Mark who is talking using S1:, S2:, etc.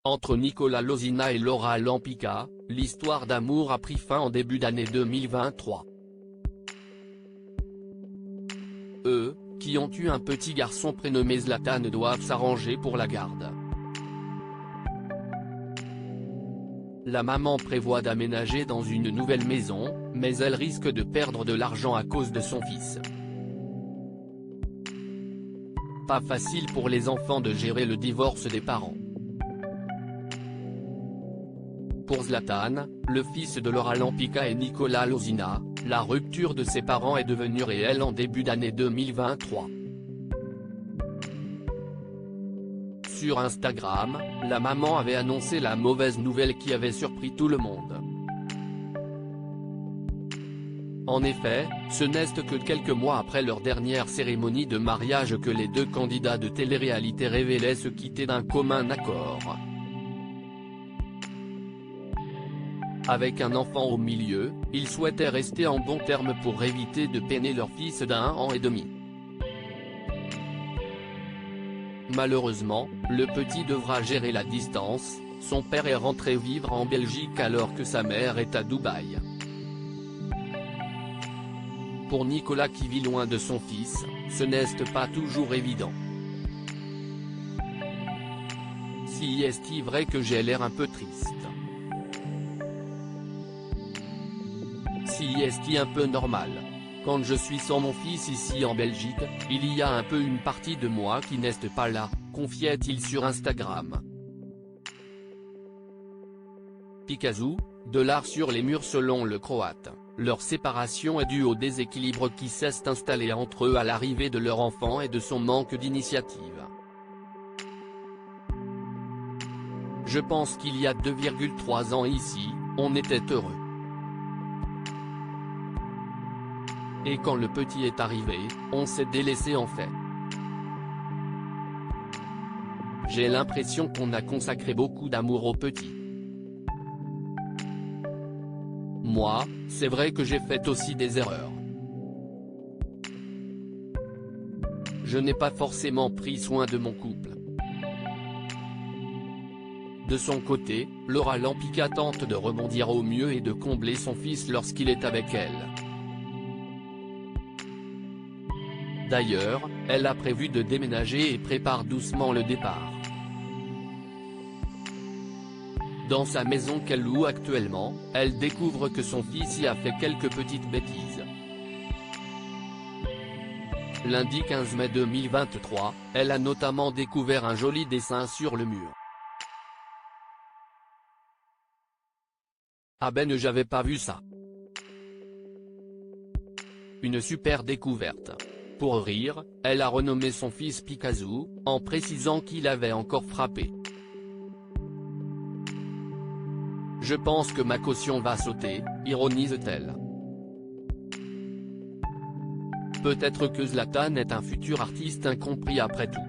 S1: Entre Nicolas Lozina et Laura Lampica, l'histoire d'amour a pris fin en début d'année 2023. Eux, qui ont eu un petit garçon prénommé Zlatan, doivent s'arranger pour la garde. La maman prévoit d'aménager dans une nouvelle maison, mais elle risque de perdre de l'argent à cause de son fils. Pas facile pour les enfants de gérer le divorce des parents. Pour Zlatan, le fils de Laura Lampica et Nicolas Lozina, la rupture de ses parents est devenue réelle en début d'année 2023. Sur Instagram, la maman avait annoncé la mauvaise nouvelle qui avait surpris tout le monde. En effet, ce n'est que quelques mois après leur dernière cérémonie de mariage que les deux candidats de télé-réalité révélaient se quitter d'un commun accord. Avec un enfant au milieu, ils souhaitaient rester en bons termes pour éviter de peiner leur fils d'1 an et demi. Malheureusement, le petit devra gérer la distance, son père est rentré vivre en Belgique alors que sa mère est à Dubaï. Pour Nicolas qui vit loin de son fils, ce n'est pas toujours évident. Si est-il vrai que j'ai l'air un peu triste? Si est-il un peu normal? Quand je suis sans mon fils ici en Belgique, il y a un peu une partie de moi qui n'est pas là, confiait-il sur Instagram. Picasso, de l'art sur les murs selon le Croate, leur séparation est due au déséquilibre qui s'est installé entre eux à l'arrivée de leur enfant et de son manque d'initiative. Je pense qu'il y a 2,3 ans ici, on était heureux. Et quand le petit est arrivé, on s'est délaissé en fait. J'ai l'impression qu'on a consacré beaucoup d'amour au petit. Moi, c'est vrai que j'ai fait aussi des erreurs. Je n'ai pas forcément pris soin de mon couple. De son côté, Laura Lampica tente de rebondir au mieux et de combler son fils lorsqu'il est avec elle. D'ailleurs, elle a prévu de déménager et prépare doucement le départ. Dans sa maison qu'elle loue actuellement, elle découvre que son fils y a fait quelques petites bêtises. Lundi 15 mai 2023, elle a notamment découvert un joli dessin sur le mur. Ah ben j'avais pas vu ça. Une super découverte. Pour rire, elle a renommé son fils Picasso, en précisant qu'il avait encore frappé. Je pense que ma caution va sauter, ironise-t-elle. Peut-être que Zlatan est un futur artiste incompris après tout.